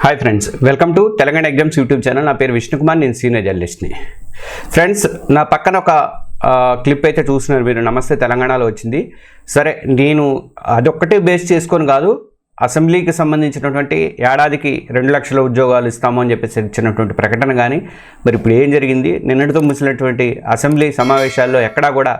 Hi friends, welcome to Telangana exams YouTube channel. నా పేరు విష్ణుకుమార్, నేను సీనియర్ జర్నలిస్ట్ని. ఫ్రెండ్స్, నా పక్కన ఒక క్లిప్ అయితే చూస్తున్నారు మీరు. నమస్తే తెలంగాణలో వచ్చింది. సరే, నేను అదొక్కటే బేస్ చేసుకొని కాదు, అసెంబ్లీకి సంబంధించినటువంటి ఏడాదికి 2 లక్షల ఉద్యోగాలు ఇస్తాము అని చెప్పేసి ఇచ్చినటువంటి ప్రకటన కానీ, మరి ఇప్పుడు ఏం జరిగింది, నిన్నటితో ముగిసినటువంటి అసెంబ్లీ సమావేశాల్లో ఎక్కడా కూడా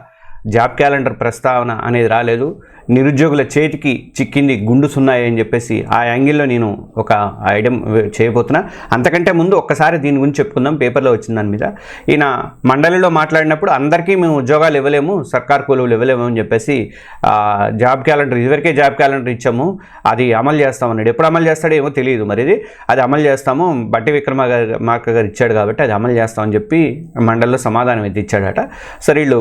జాబ్ క్యాలెండర్ ప్రస్తావన అనేది రాలేదు. నిరుద్యోగుల చేతికి చిక్కింది గుండు సున్నాయి అని చెప్పేసి ఆ యాంగిల్లో నేను ఒక ఐటమ్ చేయబోతున్నా. అంతకంటే ముందు ఒక్కసారి దీని గురించి చెప్పుకుందాం. పేపర్లో వచ్చిన దాని మీద ఈయన మండలిలో మాట్లాడినప్పుడు అందరికీ మేము ఉద్యోగాలు ఇవ్వలేము, సర్కార్ కొలువులు ఇవ్వలేము అని చెప్పేసి జాబ్ క్యాలెండర్ ఇదివరకే జాబ్ క్యాలెండర్ ఇచ్చాము, అది అమలు చేస్తామన్నాడు. ఎప్పుడు అమలు చేస్తాడో ఏమో తెలియదు, మరి అది అమలు చేస్తాము, బట్టి విక్రమార్క గారు ఇచ్చాడు కాబట్టి అది అమలు చేస్తామని చెప్పి మండలిలో సమాధానం అయితే ఇచ్చాడట. సరే, వీళ్ళు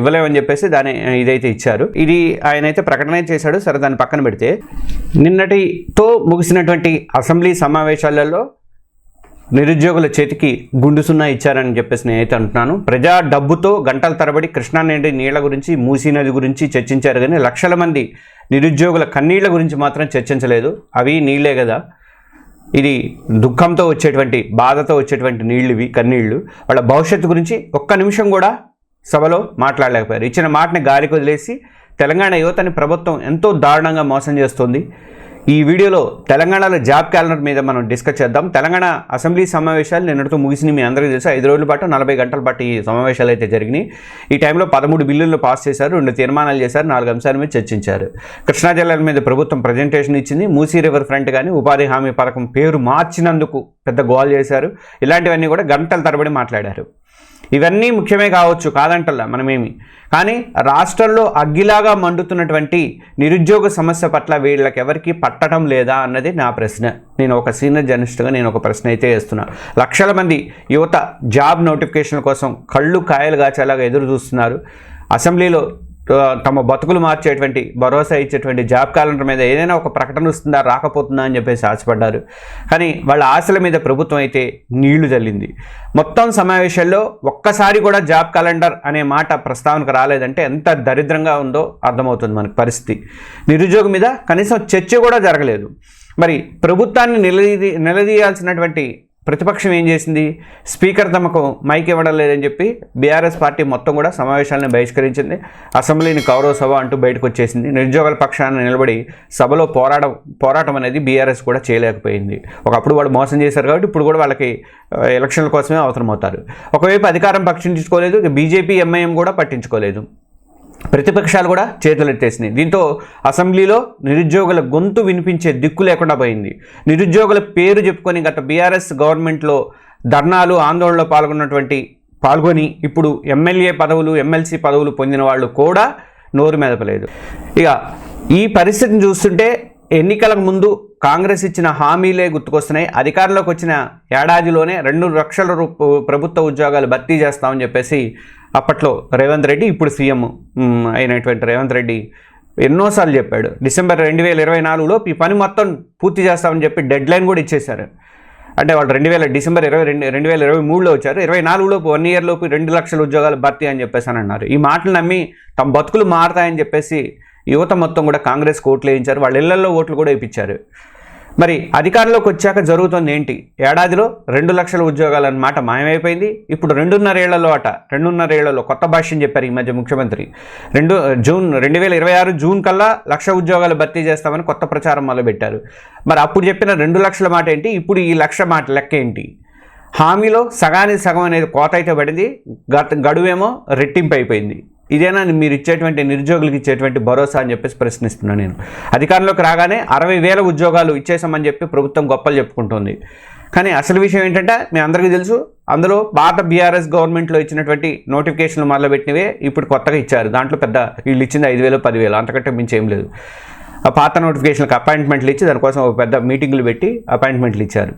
ఇవ్వలేమని చెప్పేసి దాని ఇదైతే ఇచ్చారు. ఇది ఆయన అయితే ప్రకటన చేశాడు. సరే, దాన్ని పక్కన పెడితే నిన్నటితో ముగిసినటువంటి అసెంబ్లీ సమావేశాలలో నిరుద్యోగుల చేతికి గుండు సున్నా ఇచ్చారని చెప్పేసి నేనైతే అంటున్నాను. ప్రజా డబ్బుతో గంటల తరబడి కృష్ణానది నీళ్ల గురించి, మూసీ నది గురించి చర్చించారు, కానీ లక్షల మంది నిరుద్యోగుల కన్నీళ్ల గురించి మాత్రం చర్చించలేదు. అవి నీళ్లే కదా, ఇది దుఃఖంతో వచ్చేటువంటి, బాధతో వచ్చేటువంటి నీళ్ళు, ఇవి కన్నీళ్లు. వాళ్ళ భవిష్యత్తు గురించి ఒక్క నిమిషం కూడా సభలో మాట్లాడలేకపోయారు. ఇచ్చిన మాటని గాలికి వదిలేసి తెలంగాణ యువతని ప్రభుత్వం ఎంతో దారుణంగా మోసం చేస్తుంది. ఈ వీడియోలో తెలంగాణలో జాబ్ క్యాలెండర్ మీద మనం డిస్కస్ చేద్దాం. తెలంగాణ అసెంబ్లీ సమావేశాలు నిన్నటితో ముగిసినాయి, మీ అందరికీ తెలుసు. 5 రోజుల పాటు 40 గంటల పాటు ఈ సమావేశాలు అయితే జరిగినాయి. ఈ టైంలో 13 బిల్లులు పాస్ చేశారు, 2 తీర్మానాలు చేశారు, 4 అంశాల మీద చర్చించారు. కృష్ణా జిల్లాల మీద ప్రభుత్వం ప్రజెంటేషన్ ఇచ్చింది. మూసీ రివర్ ఫ్రంట్ కానీ ఉపాధి హామీ పథకం పేరు మార్చినందుకు పెద్ద గోల్ చేశారు. ఇలాంటివన్నీ కూడా గంటల తరబడి మాట్లాడారు. ఇవన్నీ ముఖ్యమే కావచ్చు, కాదంటల్లా మనమేమి, కానీ రాష్ట్రంలో అగ్గిలాగా మండుతున్నటువంటి నిరుద్యోగ సమస్య పట్ల వీళ్ళకి ఎవరికి పట్టడం లేదా అన్నది నా ప్రశ్న. నేను ఒక సీనియర్ జర్నలిస్ట్గా నేను ఒక ప్రశ్న అయితే వేస్తున్నా. లక్షల మంది యువత జాబ్ నోటిఫికేషన్ కోసం కళ్ళు కాయలు కాచేలాగా ఎదురు చూస్తున్నారు. అసెంబ్లీలో తమ బతుకులు మార్చేటువంటి, భరోసా ఇచ్చేటువంటి జాబ్ క్యాలెండర్ మీద ఏదైనా ఒక ప్రకటన వస్తుందా, రాకపోతుందా అని చెప్పేసి ఆశపడ్డారు. కానీ వాళ్ళ ఆశల మీద ప్రభుత్వం అయితే నీళ్లు చల్లింది. మొత్తం సమావేశాల్లో ఒక్కసారి కూడా జాబ్ క్యాలెండర్ అనే మాట ప్రస్తావనకు రాలేదంటే ఎంత దరిద్రంగా ఉందో అర్థమవుతుంది మనకు పరిస్థితి. నిరుద్యోగం మీద కనీసం చర్చ కూడా జరగలేదు. మరి ప్రభుత్వాన్ని నిలదీయాల్సినటువంటి ప్రతిపక్షం ఏం చేసింది? స్పీకర్ తమకు మైక్ ఇవ్వడం లేదని చెప్పి బీఆర్ఎస్ పార్టీ మొత్తం కూడా సమావేశాలను బహిష్కరించింది. అసెంబ్లీని కౌరవ సభ అంటూ బయటకు వచ్చేసింది. నిరుద్యోగుల పక్షాన నిలబడి సభలో పోరాటం అనేది బీఆర్ఎస్ కూడా చేయలేకపోయింది. ఒకప్పుడు వాళ్ళు మోసం చేశారు కాబట్టి ఇప్పుడు కూడా వాళ్ళకి ఎలక్షన్ల కోసమే అవసరమవుతారు. ఒకవైపు అధికారం పట్టించుకోలేదు, బీజేపీ ఎంఐఎం కూడా పట్టించుకోలేదు, ప్రతిపక్షాలు కూడా చేతులెత్తేసినాయి. దీంతో అసెంబ్లీలో నిరుద్యోగుల గొంతు వినిపించే దిక్కు లేకుండా పోయింది. నిరుద్యోగుల పేరు చెప్పుకొని గత బీఆర్ఎస్ గవర్నమెంట్లో ధర్నాలు, ఆందోళనలో పాల్గొని ఇప్పుడు ఎమ్మెల్యే పదవులు, ఎమ్మెల్సీ పదవులు పొందిన వాళ్ళు కూడా నోరు మెదపలేదు. ఇక ఈ పరిస్థితిని చూస్తుంటే ఎన్నికలకు ముందు కాంగ్రెస్ ఇచ్చిన హామీలే గుర్తుకొస్తున్నాయి. అధికారంలోకి వచ్చిన ఏడాదిలోనే 2 లక్షల ప్రభుత్వ ఉద్యోగాలు భర్తీ చేస్తామని చెప్పేసి అప్పట్లో రేవంత్ రెడ్డి, ఇప్పుడు సీఎం అయినటువంటి రేవంత్ రెడ్డి ఎన్నోసార్లు చెప్పాడు. డిసెంబర్ 2024లో ఈ పని మొత్తం పూర్తి చేస్తామని చెప్పి డెడ్ లైన్ కూడా ఇచ్చేశారు. అంటే వాళ్ళు డిసెంబర్ 2023లో వచ్చారు, 24లోపు 1 ఇయర్ లోపు 2 లక్షల ఉద్యోగాలు భర్తీ అని చెప్పేసి అని అన్నారు. ఈ మాటలు నమ్మి తమ బతుకులు మారతాయని చెప్పేసి యువత మొత్తం కూడా కాంగ్రెస్కి ఓట్లు వేయించారు, వాళ్ళ ఇళ్లలో ఓట్లు కూడా వేయించారు. మరి అధికారంలోకి వచ్చాక జరుగుతుంది ఏంటి? ఏడాదిలో 2 లక్షల ఉద్యోగాలు అన్నమాట మాయమైపోయింది. ఇప్పుడు 2.5 ఏళ్లలో కొత్త భాష్యం చెప్పారు ఈ మధ్య ముఖ్యమంత్రి. 2026 జూన్ కల్లా 1 లక్ష ఉద్యోగాలు భర్తీ చేస్తామని కొత్త ప్రచారం మొదలుపెట్టారు. మరి అప్పుడు చెప్పిన 2 లక్షల మాట ఏంటి, ఇప్పుడు ఈ 1 లక్ష మాట లెక్క ఏంటి? హామీలో సగానికి సగం అనేది కోత అయితే పడింది, గడువేమో రెట్టింపు అయిపోయింది. ఇదేనా మీరు ఇచ్చేటువంటి నిరుద్యోగులకు ఇచ్చేటువంటి భరోసా అని చెప్పేసి ప్రశ్నిస్తున్నాను నేను. అధికారంలోకి రాగానే 60,000 ఉద్యోగాలు ఇచ్చేసామని చెప్పి ప్రభుత్వం గొప్పలు చెప్పుకుంటుంది. కానీ అసలు విషయం ఏంటంటే మీ అందరికీ తెలుసు, అందులో పాత బీఆర్ఎస్ గవర్నమెంట్లో ఇచ్చినటువంటి నోటిఫికేషన్లు మొదలుపెట్టినవే ఇప్పుడు కొత్తగా ఇచ్చారు. దాంట్లో పెద్ద వీళ్ళు ఇచ్చింది 5,000, 10,000, అంతకంటే మించి ఏం లేదు. ఆ పాత నోటిఫికేషన్కి అపాయింట్మెంట్లు ఇచ్చి దానికోసం ఒక పెద్ద మీటింగులు పెట్టి అపాయింట్మెంట్లు ఇచ్చారు.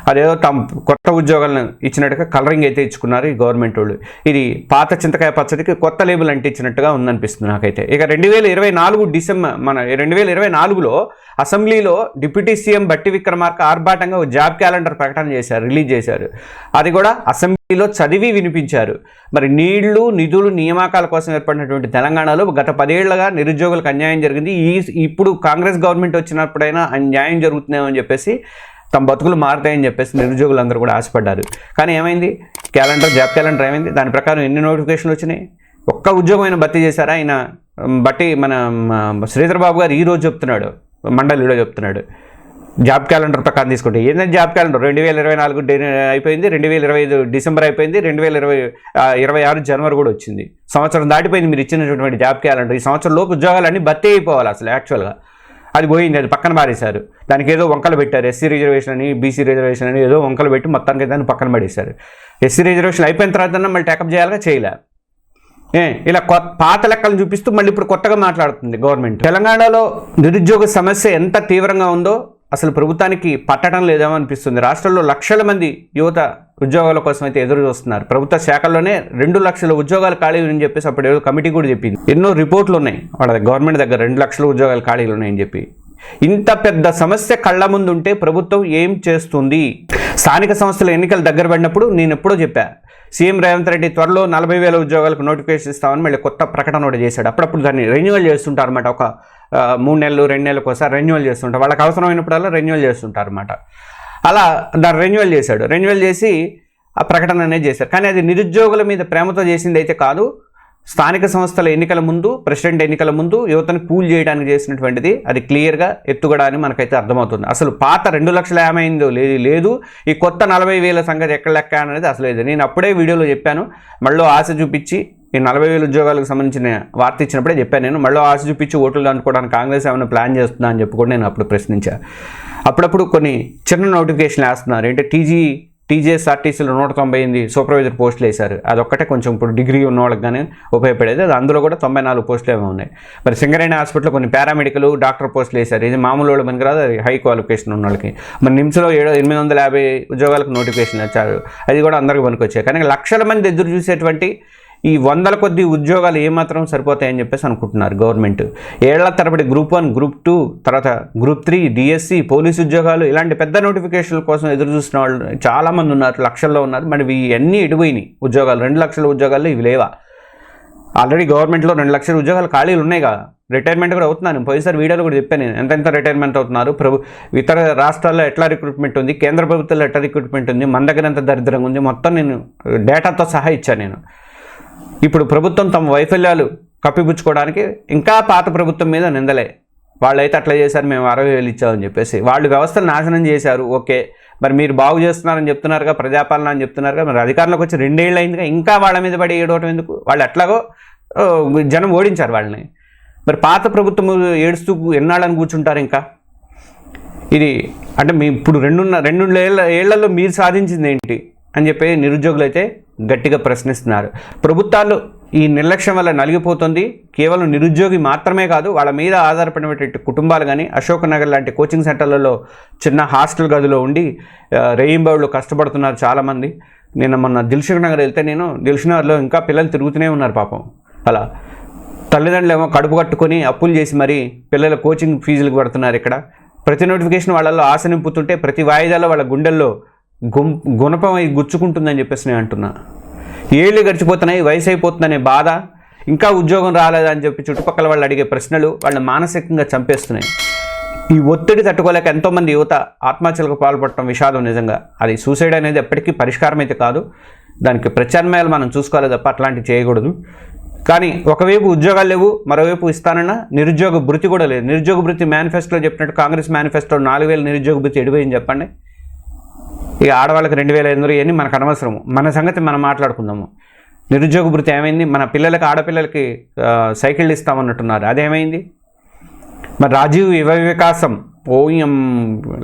అదేదో తమ కొత్త ఉద్యోగాలను ఇచ్చినట్టుగా కలరింగ్ అయితే ఇచ్చుకున్నారు ఈ గవర్నమెంట్ వాళ్ళు. ఇది పాత చింతకాయ పచ్చడికి కొత్త లేబుల్ అంటించినట్టుగా ఉందనిపిస్తుంది నాకైతే. ఇక 2024లో అసెంబ్లీలో డిప్యూటీ సీఎం బట్టి విక్రమార్క ఆర్భాటంగా జాబ్ క్యాలెండర్ ప్రకటన రిలీజ్ చేశారు. అది కూడా అసెంబ్లీలో చదివి వినిపించారు. మరి నీళ్లు, నిధులు, నియామకాల కోసం ఏర్పడినటువంటి తెలంగాణలో గత 10 ఏళ్లుగా నిరుద్యోగులకు అన్యాయం జరిగింది. ఇప్పుడు కాంగ్రెస్ గవర్నమెంట్ వచ్చినప్పుడైనా న్యాయం జరుగుతుందేమని చెప్పేసి తమ బతుకులు మారుతాయని చెప్పేసి నిరుద్యోగులందరూ కూడా ఆశపడ్డారు. కానీ ఏమైంది, జాబ్ క్యాలెండర్ ఏమైంది, దాని ప్రకారం ఎన్ని నోటిఫికేషన్లు వచ్చినాయి? ఒక్క ఉద్యోగం అయినా భర్తీ చేశారా? ఆయన మన శ్రీధర్ బాబు గారు ఈరోజు చెప్తున్నాడు, మండలిలో చెప్తున్నాడు, జాబ్ క్యాలెండర్ ప్రకారం తీసుకుంటే ఏంటంటే జాబ్ క్యాలెండర్ 2024 అయిపోయింది, 2025 డిసెంబర్ అయిపోయింది, 2026 జనవరి కూడా వచ్చింది. సంవత్సరం దాటిపోయింది మీరు ఇచ్చినటువంటి జాబ్ క్యాలెండర్. ఈ సంవత్సరం లోపు ఉద్యోగాలన్నీ భర్తీ అయిపోవాలి. అసలు యాక్చువల్గా అది పోయింది, అది పక్కన పారేశారు. దానికి ఏదో వంకలు పెట్టారు, ఎస్సీ రిజర్వేషన్ అని, బీసీ రిజర్వేషన్ అని ఏదో వంకలు పెట్టి మొత్తానికి దాన్ని పక్కన పడేశారు. ఎస్సీ రిజర్వేషన్ అయిపోయిన తర్వాత మళ్ళీ టేకప్ చేయాలిగా, చేయలే. ఇలా పాత లెక్కలను చూపిస్తూ మళ్ళీ ఇప్పుడు కొత్తగా మాట్లాడుతుంది గవర్నమెంట్. తెలంగాణలో నిరుద్యోగ సమస్య ఎంత తీవ్రంగా ఉందో అసలు ప్రభుత్వానికి పట్టడం లేదేమో అనిపిస్తుంది. రాష్ట్రంలో లక్షల మంది యువత ఉద్యోగాల కోసం అయితే ఎదురు చూస్తున్నారు. ప్రభుత్వ శాఖల్లోనే 2 లక్షల ఉద్యోగాలు ఖాళీలు అని చెప్పేసి అప్పుడు ఏదో కమిటీ కూడా చెప్పింది. ఎన్నో రిపోర్ట్లు ఉన్నాయి వాళ్ళ గవర్నమెంట్ దగ్గర, 2 లక్షల ఉద్యోగాలు ఖాళీలు ఉన్నాయని చెప్పి. ఇంత పెద్ద సమస్య కళ్ళ ముందు ఉంటే ప్రభుత్వం ఏం చేస్తుంది? స్థానిక సంస్థల ఎన్నికలు దగ్గర పడినప్పుడు నేను ఎప్పుడో చెప్పా, సీఎం రేవంత్ రెడ్డి త్వరలో 40,000 ఉద్యోగాలకు నోటిఫికేషన్ ఇస్తామని మళ్ళీ కొత్త ప్రకటన ఒకటి చేశాడు. అప్పుడప్పుడు దాన్ని రెన్యువల్ చేస్తుంటారు అన్నమాట. ఒక 3 నెలలు 2 నెలలకు ఒకసారి రెన్యువల్ చేస్తుంటారు. వాళ్ళకి అవసరమైనప్పుడల్లా రెన్యువల్ చేస్తుంటారు అన్నమాట. అలా దాన్ని రెన్యువల్ చేశాడు. రెన్యువల్ చేసి ఆ ప్రకటన అనేది చేశారు. కానీ అది నిరుద్యోగుల మీద ప్రేమతో చేసింది అయితే కాదు. స్థానిక సంస్థల ఎన్నికల ముందు, ప్రెసిడెంట్ ఎన్నికల ముందు యువతను కూల్ చేయడానికి చేసినటువంటిది. అది క్లియర్గా ఎత్తుగడ అని మనకైతే అర్థమవుతుంది. అసలు పాత 2 లక్షల ఏమైందో లేదు, ఈ కొత్త 40,000 సంగతి ఎక్కడ లెక్క అనేది అసలు లేదు. నేను అప్పుడే వీడియోలో చెప్పాను, మళ్ళీ ఆశ చూపించి ఈ 40,000 ఉద్యోగాలకు సంబంధించిన వార్త ఇచ్చినప్పుడే చెప్పాను నేను. మళ్ళీ ఆశ చూపించి ఓట్లు అనుకోవడానికి కాంగ్రెస్ ఏమైనా ప్లాన్ చేస్తుందా అని చెప్పి కూడా నేను అప్పుడు ప్రశ్నించాను. అప్పుడప్పుడు కొన్ని చిన్న నోటిఫికేషన్లు వేస్తున్నారు. ఏంటంటే టీజీఎస్ఆర్టీసీలో 198 సూపర్వైజర్ పోస్టులు వేశారు. అదొక్కటే కొంచెం ఇప్పుడు డిగ్రీ ఉన్న వాళ్ళకి కానీ ఉపయోగపడేది. అది అందులో కూడా 94 పోస్టులు ఏమో ఉన్నాయి. మరి సింగరేణి హాస్పిటల్లో కొన్ని పారామెడికల్, డాక్టర్ పోస్టులు వేశారు. ఇది మామూలు వాళ్ళు మనకి రాదు, అది హై క్వాలిఫికేషన్ ఉన్న వాళ్ళకి. మరి నిమ్స్లో 850 ఉద్యోగాలకు నోటిఫికేషన్ ఇచ్చారు. అది కూడా అందరికీ పనికొచ్చాయి. కానీ లక్షల మంది ఎదురు చూసేటువంటి ఈ 100 కొద్ది ఉద్యోగాలు ఏమాత్రం సరిపోతాయని చెప్పేసి అనుకుంటున్నారు గవర్నమెంట్. ఏళ్ల తరబడి గ్రూప్ 1, గ్రూప్ 2, తర్వాత గ్రూప్ 3, డిఎస్సి, పోలీసు ఉద్యోగాలు, ఇలాంటి పెద్ద నోటిఫికేషన్ల కోసం ఎదురు చూసిన వాళ్ళు చాలామంది ఉన్నారు, లక్షల్లో ఉన్నారు. మరి ఇవన్నీ ఎడిపోయినాయి ఉద్యోగాలు. 2 లక్షల ఉద్యోగాల్లో ఇవి లేవా? ఆల్రెడీ గవర్నమెంట్లో 2 లక్షల ఉద్యోగాలు ఖాళీలు ఉన్నాయి కదా. రిటైర్మెంట్ కూడా అవుతున్నాను. పోయినసారి వీడియోలో కూడా చెప్పాను నేను ఎంత రిటైర్మెంట్ అవుతున్నారు, ఇతర రాష్ట్రాల్లో ఎట్లా రిక్రూట్మెంట్ ఉంది, కేంద్ర ప్రభుత్వంలో ఎట్లా రిక్రూట్మెంట్ ఉంది, మన దగ్గర ఎంత దరిద్రంగా ఉంది, మొత్తం నేను డేటాతో సహా ఇచ్చాను నేను. ఇప్పుడు ప్రభుత్వం తమ వైఫల్యాలు కప్పిపుచ్చుకోవడానికి ఇంకా పాత ప్రభుత్వం మీద నిందలే. వాళ్ళైతే అట్లా చేశారు, మేము 60,000 ఇచ్చామని చెప్పేసి. వాళ్ళు వ్యవస్థను నాశనం చేశారు. ఓకే, మరి మీరు బాగు చేస్తున్నారని చెప్తున్నారుగా, ప్రజాపాలన అని చెప్తున్నారుగా. మరి అధికారంలోకి వచ్చి 2 ఏళ్ళు అయిందిగా, ఇంకా వాళ్ళ మీద పడి ఏడవటం ఎందుకు? వాళ్ళు ఎట్లాగో జనం ఓడించారు వాళ్ళని. మరి పాత ప్రభుత్వం ఏడుస్తూ ఎన్నాళ్ళని కూర్చుంటారు ఇంకా? ఇది అంటే మీ ఇప్పుడు 2 ఏళ్లలో మీరు సాధించింది ఏంటి అని చెప్పి నిరుద్యోగులు అయితే గట్టిగా ప్రశ్నిస్తున్నారు. ప్రభుత్వాలు ఈ నిర్లక్ష్యం వల్ల నలిగిపోతుంది. కేవలం నిరుద్యోగి మాత్రమే కాదు, వాళ్ళ మీద ఆధారపడినటువంటి కుటుంబాలు కానీ, అశోక్ నగర్ లాంటి కోచింగ్ సెంటర్లలో చిన్న హాస్టల్ గదిలో ఉండి రేయింబౌళ్ళు కష్టపడుతున్నారు చాలామంది. నిన్న మొన్న దిల్సుఖ్ నగర్ వెళ్తే నేను దిల్సుఖ్ నగర్లో ఇంకా పిల్లలు తిరుగుతూనే ఉన్నారు పాపం. అలా తల్లిదండ్రులు ఏమో కడుపు కట్టుకొని అప్పులు చేసి మరీ పిల్లల కోచింగ్ ఫీజులకు పడుతున్నారు. ఇక్కడ ప్రతి నోటిఫికేషన్ వాళ్ళల్లో ఆశ నింపుతుంటే ప్రతి వాయిదాలో వాళ్ళ గుండెల్లో గుణపం గుచ్చుకుంటుందని చెప్పేసి నేను అంటున్నా. ఏళ్ళు గడిచిపోతున్నాయి, వయసు అయిపోతుందనే బాధ, ఇంకా ఉద్యోగం రాలేదని చెప్పి చుట్టుపక్కల వాళ్ళు అడిగే ప్రశ్నలు వాళ్ళని మానసికంగా చంపేస్తున్నాయి. ఈ ఒత్తిడి తట్టుకోలేక ఎంతోమంది యువత ఆత్మహత్యలకు పాల్పడటం విషాదం. నిజంగా అది సూసైడ్ అనేది ఎప్పటికీ పరిష్కారం అయితే కాదు, దానికి ప్రత్యామ్నాయాలు మనం చూసుకోవాలి తప్ప అట్లాంటివి చేయకూడదు. కానీ ఒకవైపు ఉద్యోగాలు లేవు, మరోవైపు ఇస్తానన్న నిరుద్యోగ భృతి కూడా లేదు. నిరుద్యోగ భృతి మేనిఫెస్టోలో చెప్పినట్టు కాంగ్రెస్ మేనిఫెస్టోలో 4,000 నిరుద్యోగ భృతి ఎడిపోయింది చెప్పండి. ఇక ఆడవాళ్ళకి 2,500 ఇవన్నీ మనకు అనవసరము, మన సంగతి మనం మాట్లాడుకుందాము. నిరుద్యోగ భృతి ఏమైంది? మన పిల్లలకి, ఆడపిల్లలకి సైకిళ్ళు ఇస్తామన్నట్టున్నారు, అదేమైంది? మరి రాజీవ్ యువ వికాసం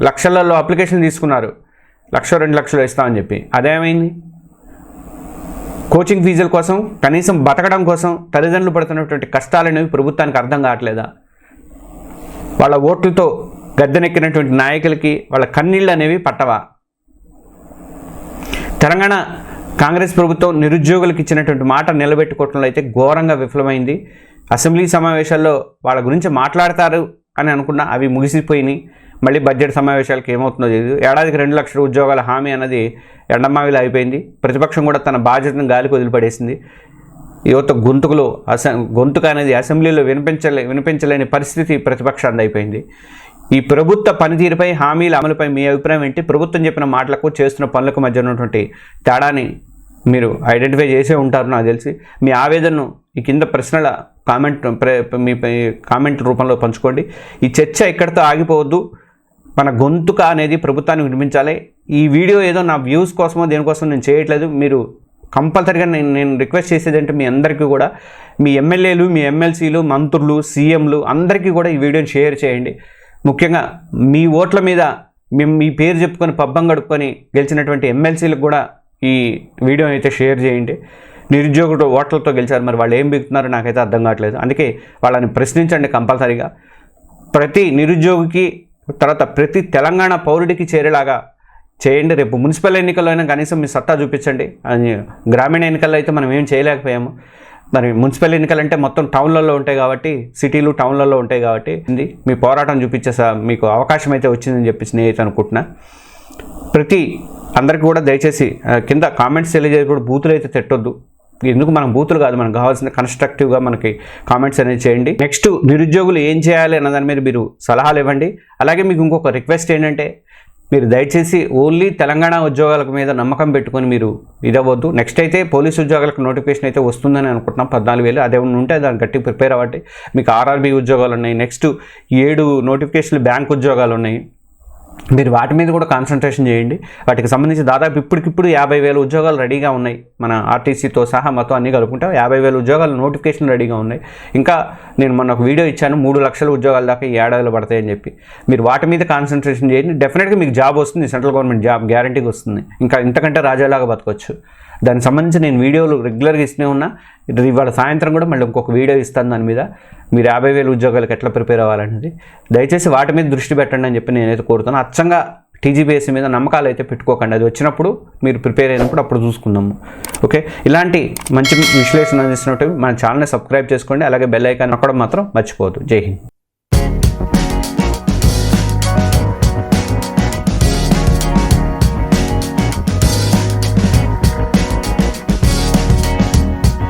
లక్షలలో అప్లికేషన్ తీసుకున్నారు, 1,00,000 2 లక్షలు ఇస్తామని చెప్పి, అదేమైంది? కోచింగ్ ఫీజుల కోసం, కనీసం బతకడం కోసం తల్లిదండ్రులు పడుతున్నటువంటి కష్టాలనేవి ప్రభుత్వానికి అర్థం కావట్లేదా? వాళ్ళ ఓట్లతో గద్దెనెక్కినటువంటి నాయకులకి వాళ్ళ కన్నీళ్ళు అనేవి పట్టవా? తెలంగాణ కాంగ్రెస్ ప్రభుత్వం నిరుద్యోగులకు ఇచ్చినటువంటి మాట నిలబెట్టుకోవడంలో అయితే ఘోరంగా విఫలమైంది. అసెంబ్లీ సమావేశాల్లో వాళ్ళ గురించి మాట్లాడతారు అని అనుకున్నా, అవి ముగిసిపోయినాయి. మళ్ళీ బడ్జెట్ సమావేశాలకు ఏమవుతుందో తెలియదు. ఏడాదికి 2 లక్షల ఉద్యోగాల హామీ అన్నది ఎండమావిలో అయిపోయింది. ప్రతిపక్షం కూడా తన బాధ్యతను గాలికి వదిలిపడేసింది. యువత గొంతుకు అనేది అసెంబ్లీలో వినిపించలేని పరిస్థితి ప్రతిపక్షాన్ని అయిపోయింది. ఈ ప్రభుత్వ పనితీరుపై, హామీల అమలుపై మీ అభిప్రాయం ఏంటి? ప్రభుత్వం చెప్పిన మాటలకు చేస్తున్న పనులకు మధ్య ఉన్నటువంటి తేడాని మీరు ఐడెంటిఫై చేసే ఉంటారు నాకు తెలిసి. మీ ఆవేదనను ఈ కింద ప్రశ్నల మీ కామెంట్ రూపంలో పంచుకోండి. ఈ చర్చ ఇక్కడితో ఆగిపోవద్దు. మన గొంతుక అనేది ప్రభుత్వాన్ని వినిపించాలి. ఈ వీడియో ఏదో నా వ్యూస్ కోసమో దేనికోసం నేను చేయట్లేదు. మీరు కంపల్సరీగా నేను రిక్వెస్ట్ చేసేది అంటే మీ అందరికీ కూడా, మీ ఎమ్మెల్యేలు, మీ ఎమ్మెల్సీలు, మంత్రులు, సీఎంలు అందరికీ కూడా ఈ వీడియోని షేర్ చేయండి. ముఖ్యంగా మీ ఓట్ల మీద మేము మీ పేరు చెప్పుకొని పబ్బం గడుపుకొని గెలిచినటువంటి ఎమ్మెల్సీలకు కూడా ఈ వీడియోని అయితే షేర్ చేయండి. నిరుద్యోగులు ఓట్లతో గెలిచారు, మరి వాళ్ళు ఏం బిగుతున్నారో నాకైతే అర్థం కావట్లేదు. అందుకే వాళ్ళని ప్రశ్నించండి కంపల్సరీగా. ప్రతి నిరుద్యోగికి, తర్వాత ప్రతి తెలంగాణ పౌరుడికి చేరేలాగా చేయండి. రేపు మున్సిపల్ ఎన్నికల్లో అయినా కనీసం మీ సత్తా చూపించండి. గ్రామీణ ఎన్నికల్లో అయితే మనం ఏం చేయలేకపోయాము. మరి మున్సిపల్ ఎన్నికలు అంటే మొత్తం టౌన్లలో ఉంటాయి కాబట్టి, సిటీలు టౌన్లలో ఉంటాయి కాబట్టి మీ పోరాటం చూపించే మీకు అవకాశం అయితే వచ్చిందని చెప్పేసి నేనైతే అనుకుంటున్నా. అందరికీ కూడా దయచేసి కింద కామెంట్స్ తెలియజేయకూడదు, బూతులు అయితే తిట్టొద్దు. ఎందుకు మనం బూతులు కాదు, మనకు కావాల్సిన కన్స్ట్రక్టివ్గా మనకి కామెంట్స్ అనేది చేయండి. నెక్స్ట్ నిరుద్యోగులు ఏం చేయాలి అన్న దాని మీద మీరు సలహాలు ఇవ్వండి. అలాగే మీకు ఇంకొక రిక్వెస్ట్ ఏంటంటే, మీరు దయచేసి ఓన్లీ తెలంగాణ ఉద్యోగాల మీద నమ్మకం పెట్టుకొని మీరు ఇదవ్వద్దు. నెక్స్ట్ అయితే పోలీసు ఉద్యోగాలకు నోటిఫికేషన్ అయితే వస్తుందని అనుకుంటున్నాం, 14,000. అదే ఉంటే దాన్ని గట్టి ప్రిపేర్ అవ్వండి. మీకు ఆర్ఆర్బీ ఉద్యోగాలు ఉన్నాయి, నెక్స్ట్ 7 నోటిఫికేషన్లు బ్యాంక్ ఉద్యోగాలు ఉన్నాయి. మీరు వాటి మీద కూడా కాన్సన్ట్రేషన్ చేయండి. వాటికి సంబంధించి దాదాపు ఇప్పటికిప్పుడు 50,000 ఉద్యోగాలు రెడీగా ఉన్నాయి. మన ఆర్టీసీతో సహా మొత్తం అన్నీ కలుపుకుంటే 50,000 ఉద్యోగాలు నోటిఫికేషన్ రెడీగా ఉన్నాయి. ఇంకా నేను మొన్న ఒక వీడియో ఇచ్చాను, 3 లక్షల ఉద్యోగాల దాకా ఈ ఏడాదిలో పడతాయని చెప్పి. మీరు వాటి మీద కాన్సన్ట్రేషన్ చేయండి. డెఫినెట్గా మీకు జాబ్ వస్తుంది, సెంట్రల్ గవర్నమెంట్ జాబ్ గ్యారంటీగా వస్తుంది. ఇంకా ఇంతకంటే రాజాలాగా బతకొచ్చు. దానికి సంబంధించి నేను వీడియోలు రెగ్యులర్గా ఇస్తూనే ఉన్నా. ఇవాళ సాయంత్రం కూడా మళ్ళీ ఇంకొక వీడియో ఇస్తాను దాని మీద, మీరు 50,000 ఉద్యోగాలకు ఎట్లా ప్రిపేర్ అవ్వాలనేది. దయచేసి వాటి మీద దృష్టి పెట్టండి అని చెప్పి నేనైతే కోరుతాను. అచ్చంగా టీజీపీఎస్సీ మీద నమ్మకాలు అయితే పెట్టుకోకండి. అది వచ్చినప్పుడు మీరు ప్రిపేర్ అయినప్పుడు అప్పుడు చూసుకుందాము. ఓకే, ఇలాంటి మంచి విశ్లేషణ అందిస్తున్నట్టు మన ఛానల్ని సబ్స్క్రైబ్ చేసుకోండి. అలాగే బెల్ ఐకాన్ నొక్కడం మాత్రం మర్చిపోవద్దు. జై హింద్.